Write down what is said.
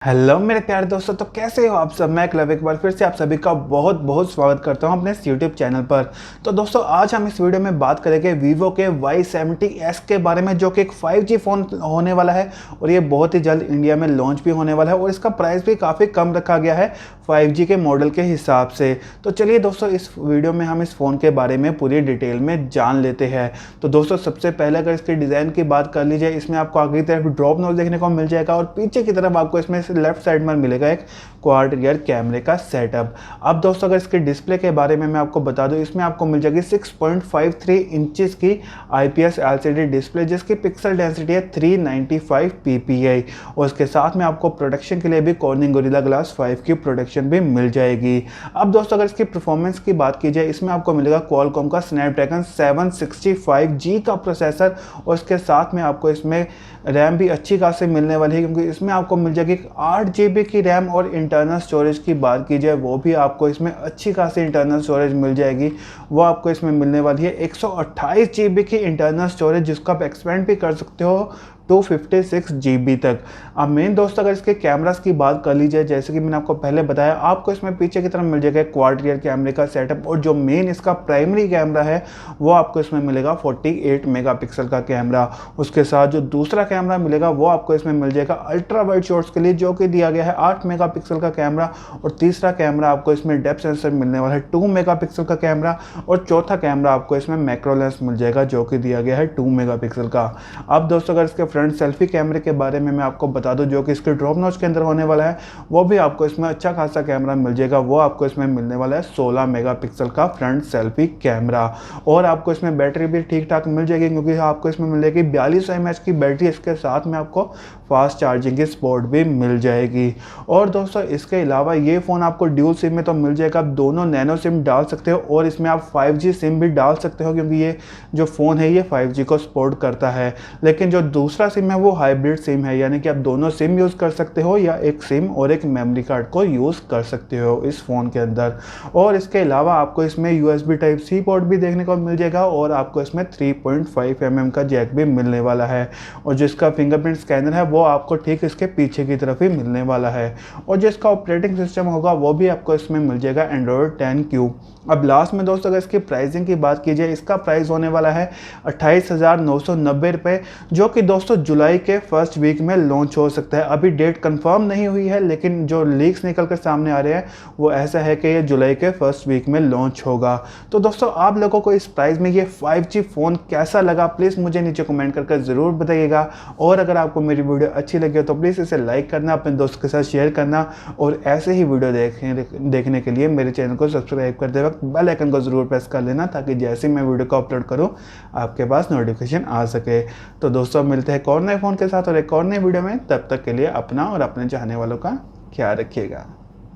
Hello मेरे प्यारे दोस्तों, तो कैसे हो आप सब। मैं क्लब एक बार फिर से आप सभी का बहुत बहुत स्वागत करता हूं अपने इस यूट्यूब चैनल पर। तो दोस्तों आज हम इस वीडियो में बात करेंगे वीवो के Y70s के बारे में, जो कि एक 5G फ़ोन होने वाला है और ये बहुत ही जल्द इंडिया में लॉन्च भी होने वाला है और इसका प्राइस भी काफ़ी कम रखा गया है 5G के मॉडल के हिसाब से। तो चलिए दोस्तों, इस वीडियो में हम इस फ़ोन के बारे में पूरी डिटेल में जान लेते हैं। तो दोस्तों सबसे पहले अगर इसके डिज़ाइन की बात कर ली जाए, इसमें आपको आगे की तरफ ड्रॉप नोज देखने को मिल जाएगा और पीछे की तरफ आपको इसमें लेफ्ट साइड में मिलेगा एक क्वाड रियर कैमरे का सेटअप। अब दोस्तों अगर इसके डिस्प्ले के बारे में मैं आपको बता दूं, इसमें आपको मिल जाएगी 6.53 इंचेस की IPS LCD डिस्प्ले, जिसकी पिक्सल डेंसिटी है 395 ppi और उसके साथ में आपको प्रोटेक्शन के लिए भी कॉर्निंग गोरिल्ला ग्लास 5 की प्रोटेक्शन भी मिल जाएगी। अब दोस्तों अगर इसकी परफॉर्मेंस की बात की जाए, इसमें आपको मिलेगा क्वालकॉम का स्नैपड्रैगन 765G का प्रोसेसर और उसके साथ में आपको इसमें रैम भी अच्छी खासी मिलने वाली है, क्योंकि इसमें आपको मिल जाएगी 8GB की रैम और इंटरनल स्टोरेज की बात की जाए वो भी आपको इसमें अच्छी खासी इंटरनल स्टोरेज मिल जाएगी। वो आपको इसमें मिलने वाली है 128GB की इंटरनल स्टोरेज, जिसको आप एक्सपेंड भी कर सकते हो 256GB तक। अब मेन दोस्तों अगर इसके कैमरास की बात कर ली जाए, जैसे कि मैंने आपको पहले बताया, आपको इसमें पीछे की तरफ मिल जाएगा क्वाड रियर कैमरे का सेटअप और जो मेन इसका प्राइमरी कैमरा है वो आपको इसमें मिलेगा 48 मेगापिक्सल का कैमरा। उसके साथ जो दूसरा कैमरा मिलेगा वो आपको इसमें मिल जाएगा अल्ट्रा वाइड शॉट्स के लिए, जो कि दिया गया है 8 मेगापिक्सल का कैमरा और तीसरा कैमरा आपको इसमें डेप्थ सेंसर मिलने वाला है 2 मेगापिक्सल का कैमरा और चौथा कैमरा आपको इसमें मैक्रो लेंस मिल जाएगा, जो कि दिया गया है 2 मेगापिक्सल का। अब दोस्तों अगर इसके फ्रंट सेल्फी कैमरे के बारे में मैं आपको बता दूं, जो कि इसके ड्रॉप नॉच के अंदर होने वाला है, वो भी आपको इसमें अच्छा खासा कैमरा मिल जाएगा। वो आपको इसमें मिलने वाला है 16 मेगापिक्सल का फ्रंट सेल्फी कैमरा और आपको इसमें बैटरी भी ठीक ठाक मिल जाएगी, क्योंकि आपको इसमें मिल जाएगी 42 mAh की बैटरी। इसके साथ में आपको फास्ट चार्जिंग की सपोर्ट भी मिल जाएगी। और दोस्तों इसके अलावा ये फ़ोन आपको ड्यूल सिम में तो मिल जाएगा, आप दोनों नैनो सिम डाल सकते हो और इसमें आप 5G सिम भी डाल सकते हो, क्योंकि ये जो फ़ोन है ये 5G को सपोर्ट करता है। लेकिन जो दूसरा सिम है वो हाइब्रिड सिम है, यानी कि आप दोनों सिम यूज़ कर सकते हो या एक सिम और एक मेमोरी कार्ड को यूज़ कर सकते हो इस फ़ोन के अंदर। और इसके अलावा आपको इसमें USB Type-C पोर्ट भी देखने को मिल जाएगा और आपको इसमें 3.5 mm का जैक भी मिलने वाला है और जिसका फिंगरप्रिंट स्कैनर है वो आपको ठीक इसके पीछे की तरफ ही मिलने वाला है और जिसका ऑपरेटिंग सिस्टम होगा वो भी आपको इसमें मिल जाएगा Android 10Q। अब लास्ट में दोस्तों अगर इसकी प्राइसिंग की बात की जाए, इसका प्राइस होने वाला है 28,990 रुपये, जो कि दोस्तों जुलाई के फर्स्ट वीक में लॉन्च हो सकता है। अभी डेट कंफर्म नहीं हुई है, लेकिन जो लीक्स निकल कर सामने आ रहे हैं वो ऐसा है कि ये जुलाई के फर्स्ट वीक में लॉन्च होगा। तो दोस्तों आप लोगों को इस प्राइस में ये 5G फ़ोन कैसा लगा, प्लीज़ मुझे नीचे कमेंट करके ज़रूर बताइएगा। और अगर आपको मेरी वीडियो अच्छी लगी हो तो प्लीज़ इसे लाइक करना, अपने दोस्त के साथ शेयर करना और ऐसे ही वीडियो देखने के लिए मेरे चैनल को सब्सक्राइब करते वक्त बेल आइकन को ज़रूर प्रेस कर लेना, ताकि जैसे मैं वीडियो को अपलोड करूँ आपके पास नोटिफिकेशन आ सके। तो दोस्तों मिलते हैं एक और नए फ़ोन के साथ और एक और नए वीडियो में। तब तक के लिए अपना और अपने चाहने वालों का ख्याल रखिएगा।